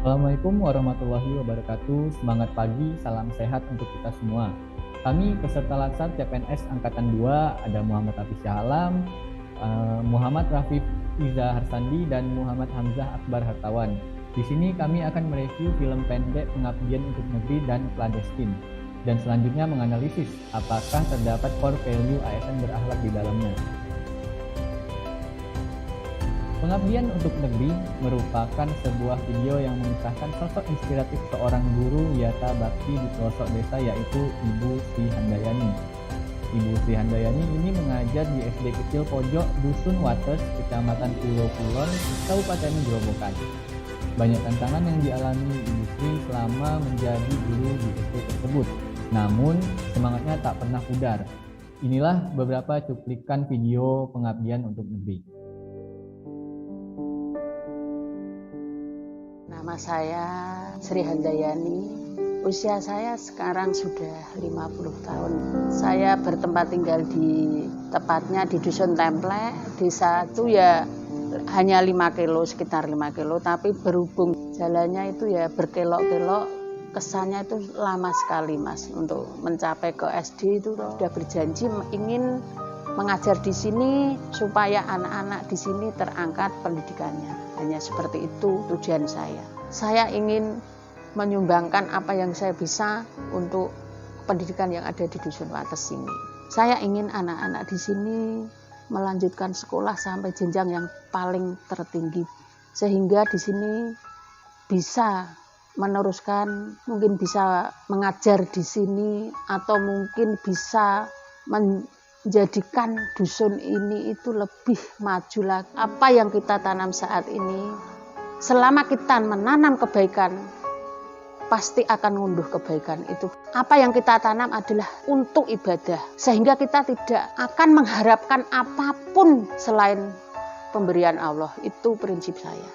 Assalamualaikum warahmatullahi wabarakatuh. Semangat pagi, salam sehat untuk kita semua. Kami peserta laksar CPNS Angkatan 2 ada Muhammad Hafiz Alam, Muhammad Rafif Iza Harsandi, dan Muhammad Hamzah Akbar Hartawan. Di sini kami akan mereview film pendek Pengabdian untuk Negeri dan Clandestine. Dan selanjutnya menganalisis apakah terdapat core value ASN berakhlak di dalamnya. Pengabdian untuk Negeri merupakan sebuah video yang mengisahkan sosok inspiratif seorang guru yata bakti di pelosok desa, yaitu Ibu Sri Handayani. Ibu Sri Handayani ini mengajar di SD kecil pojok Dusun Wates, Kecamatan Pulau Kulon, Kabupaten Grobogan. Banyak tantangan yang dialami Ibu Sri selama menjadi guru di SD tersebut. Namun, semangatnya tak pernah pudar. Inilah beberapa cuplikan video Pengabdian untuk Negeri. Nama saya Sri Handayani. Usia saya sekarang sudah 50 tahun. Saya bertempat tinggal tepatnya di Dusun Templek. Desa itu ya hanya 5 kilo, sekitar 5 kilo. Tapi berhubung jalannya itu ya berkelok-kelok, kesannya itu lama sekali, Mas. Untuk mencapai ke SD itu sudah berjanji ingin mengajar di sini supaya anak-anak di sini terangkat pendidikannya. Hanya seperti itu tujuan saya. Saya ingin menyumbangkan apa yang saya bisa untuk pendidikan yang ada di Dusun Wates ini. Saya ingin anak-anak di sini melanjutkan sekolah sampai jenjang yang paling tertinggi, sehingga di sini bisa meneruskan, mungkin bisa mengajar di sini, atau mungkin bisa menjadikan dusun ini itu lebih maju lagi. Apa yang kita tanam saat ini, selama kita menanam kebaikan, pasti akan ngunduh kebaikan itu. Apa yang kita tanam adalah untuk ibadah, sehingga kita tidak akan mengharapkan apapun selain pemberian Allah. Itu prinsip saya.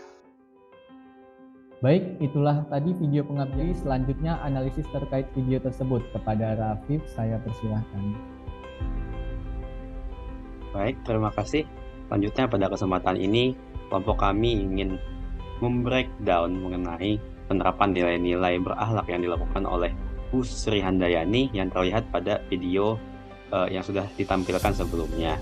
Baik, itulah tadi video pengabdian. Selanjutnya analisis terkait video tersebut. Kepada Rafif, saya persilahkan. Baik, terima kasih. Selanjutnya pada kesempatan ini, kelompok kami ingin membreakdown mengenai penerapan nilai-nilai berakhlak yang dilakukan oleh Bu Sri Handayani yang terlihat pada video yang sudah ditampilkan sebelumnya.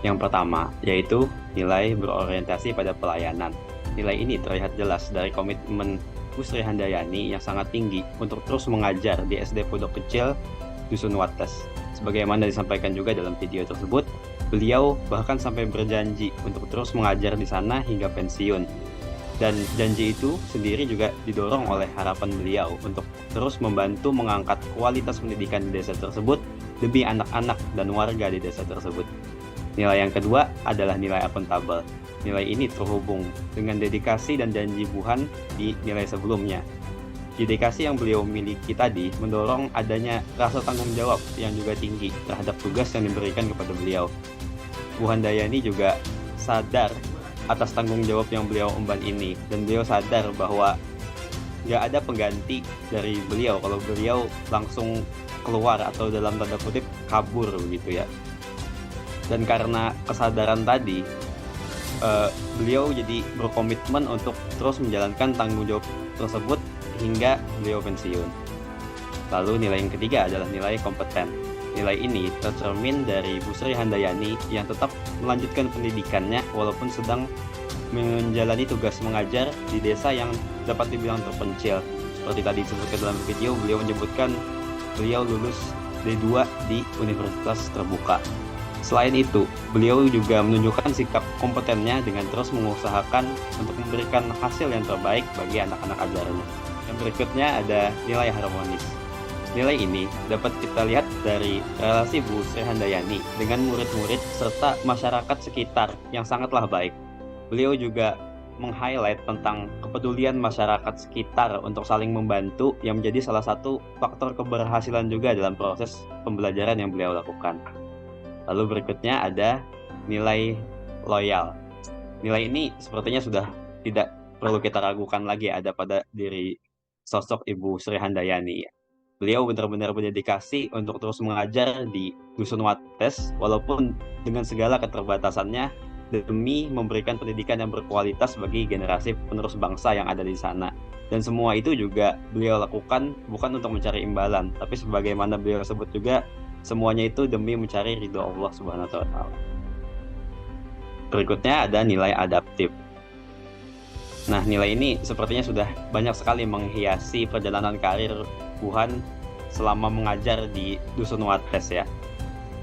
Yang pertama, yaitu nilai berorientasi pada pelayanan. Nilai ini terlihat jelas dari komitmen Bu Sri Handayani yang sangat tinggi untuk terus mengajar di SD Pondok Kecil Dusun Wates. Sebagaimana disampaikan juga dalam video tersebut, beliau bahkan sampai berjanji untuk terus mengajar di sana hingga pensiun. Dan janji itu sendiri juga didorong oleh harapan beliau untuk terus membantu mengangkat kualitas pendidikan di desa tersebut demi anak-anak dan warga di desa tersebut. Nilai yang kedua adalah nilai akuntabel. Nilai ini terhubung dengan dedikasi dan janji Buhan di nilai sebelumnya. Dedikasi yang beliau miliki tadi mendorong adanya rasa tanggung jawab yang juga tinggi terhadap tugas yang diberikan kepada beliau. Bu Handayani juga sadar atas tanggung jawab yang beliau emban ini, dan beliau sadar bahwa gak ada pengganti dari beliau kalau beliau langsung keluar atau dalam tanda kutip kabur begitu ya. Dan karena kesadaran tadi, beliau jadi berkomitmen untuk terus menjalankan tanggung jawab tersebut hingga beliau pensiun. Lalu nilai yang ketiga adalah nilai kompeten. Nilai ini tercermin dari Bu Sri Handayani yang tetap melanjutkan pendidikannya walaupun sedang menjalani tugas mengajar di desa yang dapat dibilang terpencil. Seperti tadi disebutkan dalam video, beliau menyebutkan beliau lulus D2 di Universitas Terbuka. Selain itu, beliau juga menunjukkan sikap kompetennya dengan terus mengusahakan untuk memberikan hasil yang terbaik bagi anak-anak ajarannya. Yang berikutnya ada nilai harmonis. Nilai ini dapat kita lihat dari relasi Bu Sri Handayani dengan murid-murid serta masyarakat sekitar yang sangatlah baik. Beliau juga meng-highlight tentang kepedulian masyarakat sekitar untuk saling membantu yang menjadi salah satu faktor keberhasilan juga dalam proses pembelajaran yang beliau lakukan. Lalu berikutnya ada nilai loyal. Nilai ini sepertinya sudah tidak perlu kita ragukan lagi ada pada diri sosok Ibu Sri Handayani. Beliau benar-benar berdedikasi untuk terus mengajar di Dusun Wates, walaupun dengan segala keterbatasannya, demi memberikan pendidikan yang berkualitas bagi generasi penerus bangsa yang ada di sana. Dan semua itu juga beliau lakukan bukan untuk mencari imbalan, tapi sebagaimana beliau sebut juga, semuanya itu demi mencari ridho Allah Subhanahu wa Ta'ala. Berikutnya ada nilai adaptif. Nah, nilai ini sepertinya sudah banyak sekali menghiasi perjalanan karir Wuhan selama mengajar di Dusun Wates ya.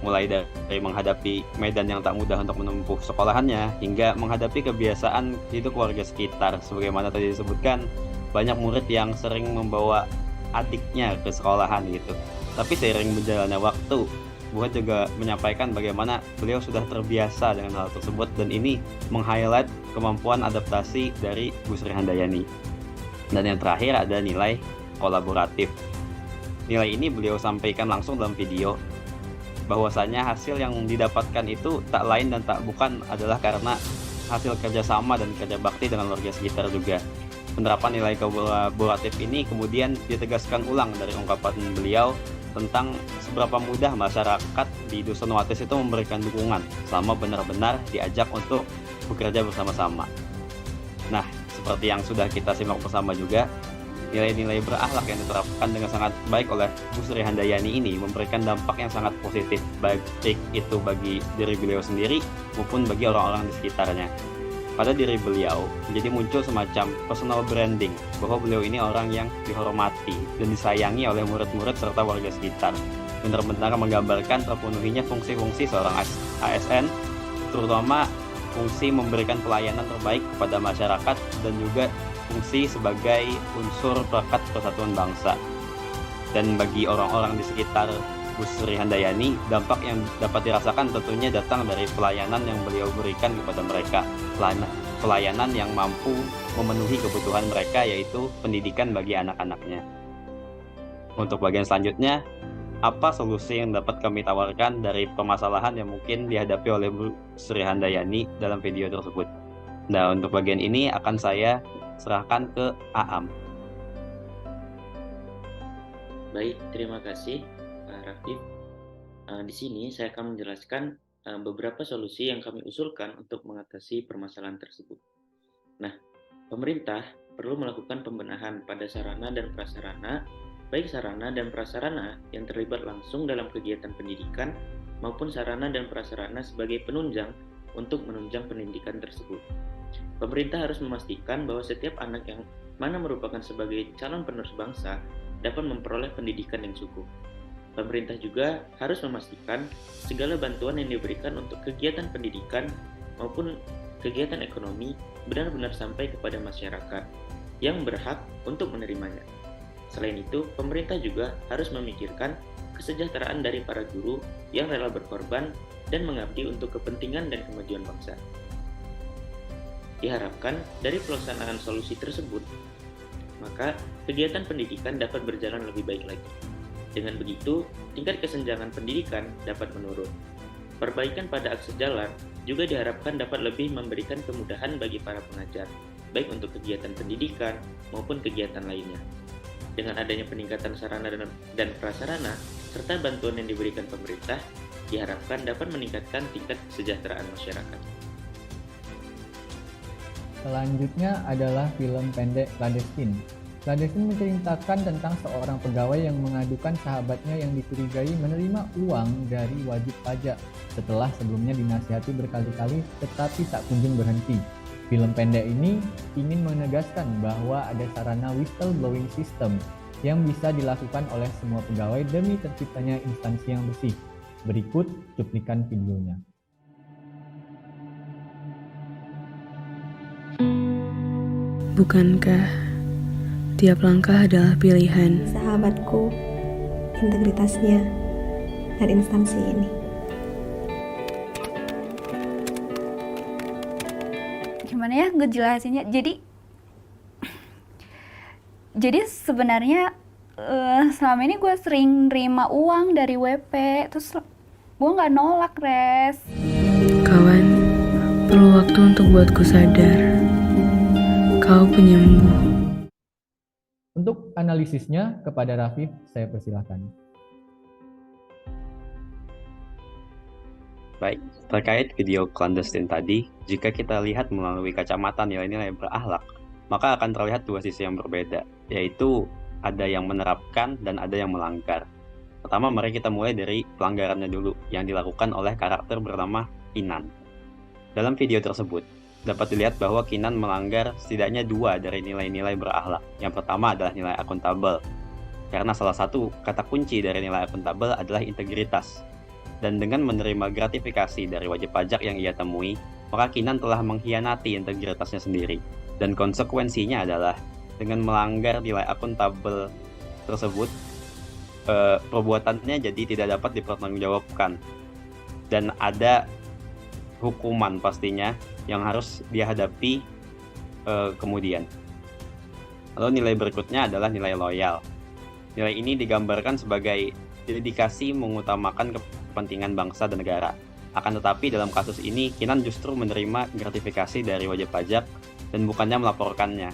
Mulai dari menghadapi medan yang tak mudah untuk menempuh sekolahannya, hingga menghadapi kebiasaan hidup warga sekitar. Sebagaimana tadi disebutkan, banyak murid yang sering membawa adiknya ke sekolahan gitu. Tapi seiring berjalannya waktu, Wuhan juga menyampaikan bagaimana beliau sudah terbiasa dengan hal tersebut, dan ini meng-highlight kemampuan adaptasi dari Bu Sri Handayani. Dan yang terakhir ada nilai kolaboratif. Nilai ini beliau sampaikan langsung dalam video, bahwasanya hasil yang didapatkan itu tak lain dan tak bukan adalah karena hasil kerjasama dan kerja bakti dengan warga sekitar juga. Penerapan nilai kolaboratif ini kemudian ditegaskan ulang dari ungkapan beliau tentang seberapa mudah masyarakat di Dusun Wates itu memberikan dukungan selama benar-benar diajak untuk bekerja bersama-sama. Nah, seperti yang sudah kita simak bersama juga, nilai-nilai berakhlak yang diterapkan dengan sangat baik oleh Bu Sri Handayani ini memberikan dampak yang sangat positif, baik itu bagi diri beliau sendiri maupun bagi orang-orang di sekitarnya. Pada diri beliau menjadi muncul semacam personal branding bahwa beliau ini orang yang dihormati dan disayangi oleh murid-murid serta warga sekitar. Benar-benar menggambarkan terpenuhinya fungsi-fungsi seorang ASN, terutama fungsi memberikan pelayanan terbaik kepada masyarakat dan juga fungsi sebagai unsur perekat persatuan bangsa. Dan bagi orang-orang di sekitar Bu Sri Handayani, dampak yang dapat dirasakan tentunya datang dari pelayanan yang beliau berikan kepada mereka. Pelayanan yang mampu memenuhi kebutuhan mereka, yaitu pendidikan bagi anak-anaknya. Untuk bagian selanjutnya, apa solusi yang dapat kami tawarkan dari permasalahan yang mungkin dihadapi oleh Bu Sri Handayani dalam video tersebut? Nah, untuk bagian ini akan saya serahkan ke Aam. Baik, terima kasih Pak Rafif. Di sini saya akan menjelaskan beberapa solusi yang kami usulkan untuk mengatasi permasalahan tersebut. Nah, pemerintah perlu melakukan pembenahan pada sarana dan prasarana, baik sarana dan prasarana yang terlibat langsung dalam kegiatan pendidikan maupun sarana dan prasarana sebagai penunjang untuk menunjang pendidikan tersebut. Pemerintah harus memastikan bahwa setiap anak yang mana merupakan sebagai calon penerus bangsa dapat memperoleh pendidikan yang cukup. Pemerintah juga harus memastikan segala bantuan yang diberikan untuk kegiatan pendidikan maupun kegiatan ekonomi benar-benar sampai kepada masyarakat yang berhak untuk menerimanya. Selain itu, pemerintah juga harus memikirkan kesejahteraan dari para guru yang rela berkorban dan mengabdi untuk kepentingan dan kemajuan bangsa. Diharapkan dari pelaksanaan solusi tersebut, maka kegiatan pendidikan dapat berjalan lebih baik lagi. Dengan begitu, tingkat kesenjangan pendidikan dapat menurun. Perbaikan pada akses jalan juga diharapkan dapat lebih memberikan kemudahan bagi para pengajar, baik untuk kegiatan pendidikan maupun kegiatan lainnya. Dengan adanya peningkatan sarana dan prasarana, serta bantuan yang diberikan pemerintah, diharapkan dapat meningkatkan tingkat kesejahteraan masyarakat. Selanjutnya adalah film pendek Clandestine. Clandestine menceritakan tentang seorang pegawai yang mengadukan sahabatnya yang dicurigai menerima uang dari wajib pajak setelah sebelumnya dinasihati berkali-kali tetapi tak kunjung berhenti. Film pendek ini ingin menegaskan bahwa ada sarana whistleblowing system yang bisa dilakukan oleh semua pegawai demi terciptanya instansi yang bersih. Berikut cuplikan videonya. Bukankah tiap langkah adalah pilihan? Sahabatku, integritasnya, dan instansi ini. Gimana ya ngejelasinnya? Jadi sebenarnya selama ini gue sering nerima uang dari WP, terus gue nggak nolak, Res. Kawan, perlu waktu untuk buatku sadar. Kau penyembuh. Untuk analisisnya kepada Rafif, saya persilakan. Baik, terkait video clandestine tadi, jika kita lihat melalui kacamata nilai-nilai berakhlak, maka akan terlihat dua sisi yang berbeda, yaitu ada yang menerapkan dan ada yang melanggar. Pertama, mari kita mulai dari pelanggarannya dulu, yang dilakukan oleh karakter bernama Kinan. Dalam video tersebut, dapat dilihat bahwa Kinan melanggar setidaknya dua dari nilai-nilai berakhlak. Yang pertama adalah nilai akuntabel, karena salah satu kata kunci dari nilai akuntabel adalah integritas. Dan dengan menerima gratifikasi dari wajib pajak yang ia temui, maka Kinan telah mengkhianati integritasnya sendiri. Dan konsekuensinya adalah dengan melanggar nilai akuntabel tersebut, perbuatannya jadi tidak dapat dipertanggungjawabkan. Dan ada hukuman pastinya yang harus dia hadapi kemudian. Lalu nilai berikutnya adalah nilai loyal. Nilai ini digambarkan sebagai dedikasi mengutamakan kepentingan bangsa dan negara. Akan tetapi dalam kasus ini, Kinan justru menerima gratifikasi dari wajib pajak dan bukannya melaporkannya.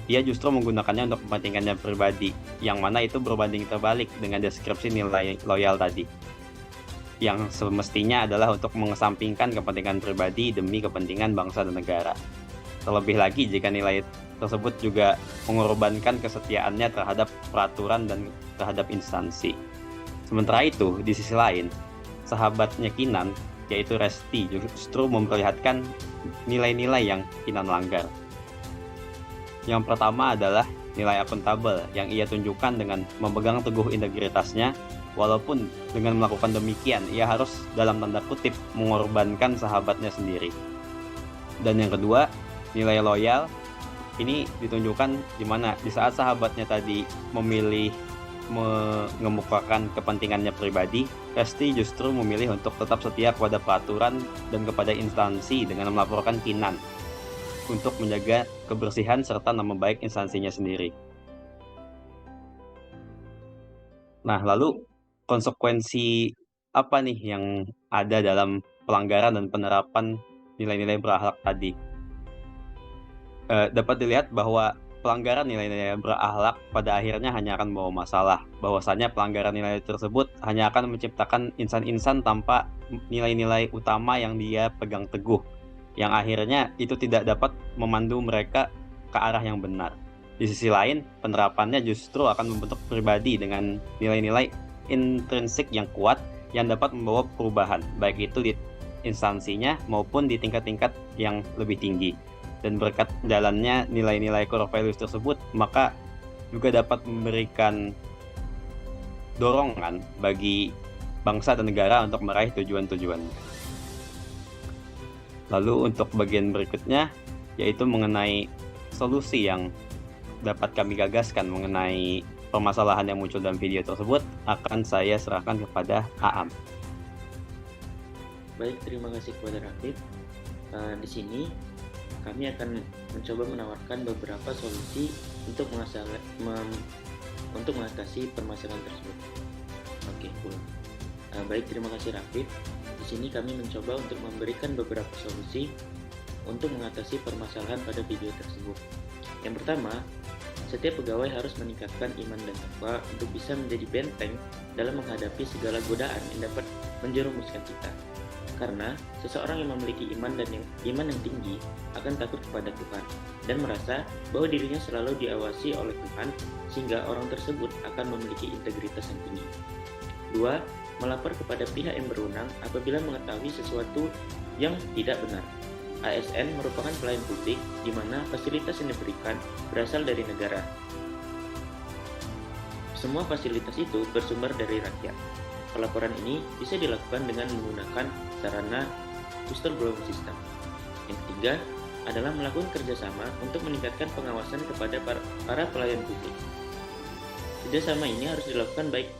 Dia justru menggunakannya untuk kepentingannya pribadi, yang mana itu berbanding terbalik dengan deskripsi nilai loyal tadi. Yang semestinya adalah untuk mengesampingkan kepentingan pribadi demi kepentingan bangsa dan negara. Terlebih lagi jika nilai tersebut juga mengorbankan kesetiaannya terhadap peraturan dan terhadap instansi. Sementara itu, di sisi lain, sahabatnya Kinan, yaitu Resti, justru memperlihatkan nilai-nilai yang Kinan langgar. Yang pertama adalah nilai akuntabel yang ia tunjukkan dengan memegang teguh integritasnya, walaupun dengan melakukan demikian, ia harus dalam tanda kutip mengorbankan sahabatnya sendiri. Dan yang kedua, nilai loyal, ini ditunjukkan di mana di saat sahabatnya tadi memilih mengemukakan kepentingannya pribadi, Resti justru memilih untuk tetap setia kepada peraturan dan kepada instansi dengan melaporkan Kinan untuk menjaga kebersihan serta nama baik instansinya sendiri. Nah, lalu konsekuensi apa nih yang ada dalam pelanggaran dan penerapan nilai-nilai berakhlak tadi? Dapat dilihat bahwa pelanggaran nilai-nilai berakhlak pada akhirnya hanya akan membawa masalah. Bahwasanya pelanggaran nilai tersebut hanya akan menciptakan insan-insan tanpa nilai-nilai utama yang dia pegang teguh, yang akhirnya itu tidak dapat memandu mereka ke arah yang benar. Di sisi lain, penerapannya justru akan membentuk pribadi dengan nilai-nilai intrinsik yang kuat yang dapat membawa perubahan, baik itu di instansinya maupun di tingkat-tingkat yang lebih tinggi. Dan berkat jalannya nilai-nilai core values tersebut, maka juga dapat memberikan dorongan bagi bangsa dan negara untuk meraih tujuan-tujuan. Lalu untuk bagian berikutnya, yaitu mengenai solusi yang dapat kami gagaskan mengenai permasalahan yang muncul dalam video tersebut, akan saya serahkan kepada Aam. Baik, terima kasih kepada Rafif. Di sini kami akan mencoba menawarkan beberapa solusi untuk mengatasi permasalahan tersebut. Oke, pulang. Baik, terima kasih Rafif. Di sini kami mencoba untuk memberikan beberapa solusi untuk mengatasi permasalahan pada video tersebut. Yang pertama, setiap pegawai harus meningkatkan iman dan takwa untuk bisa menjadi benteng dalam menghadapi segala godaan yang dapat menjerumuskan kita. Karena seseorang yang memiliki iman yang tinggi akan takut kepada Tuhan dan merasa bahwa dirinya selalu diawasi oleh Tuhan, sehingga orang tersebut akan memiliki integritas yang tinggi. 2. Melapor kepada pihak yang berwenang apabila mengetahui sesuatu yang tidak benar. ASN merupakan pelayan publik di mana fasilitas yang diberikan berasal dari negara. Semua fasilitas itu bersumber dari rakyat. Pelaporan ini bisa dilakukan dengan menggunakan sarana whistleblower system. Yang ketiga adalah melakukan kerjasama untuk meningkatkan pengawasan kepada para pelayan publik. Kerjasama ini harus dilakukan baik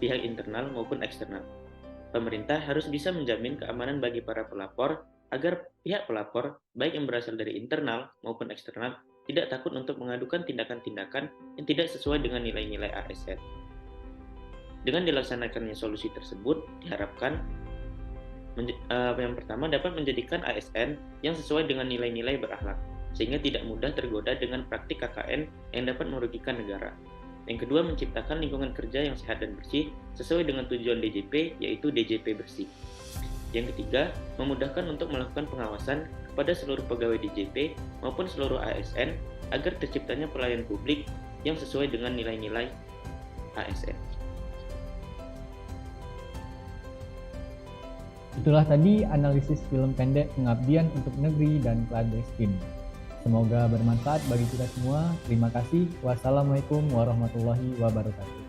pihak internal maupun eksternal. Pemerintah harus bisa menjamin keamanan bagi para pelapor agar pihak pelapor, baik yang berasal dari internal maupun eksternal, tidak takut untuk mengadukan tindakan-tindakan yang tidak sesuai dengan nilai-nilai ASN. Dengan dilaksanakannya solusi tersebut, diharapkan yang pertama dapat menjadikan ASN yang sesuai dengan nilai-nilai berakhlak, sehingga tidak mudah tergoda dengan praktik KKN yang dapat merugikan negara. Yang kedua, menciptakan lingkungan kerja yang sehat dan bersih sesuai dengan tujuan DJP, yaitu DJP bersih. Yang ketiga, memudahkan untuk melakukan pengawasan kepada seluruh pegawai DJP maupun seluruh ASN agar terciptanya pelayanan publik yang sesuai dengan nilai-nilai ASN. Itulah tadi analisis film pendek Pengabdian untuk Negeri dan Clandestine. Semoga bermanfaat bagi kita semua. Terima kasih. Wassalamualaikum warahmatullahi wabarakatuh.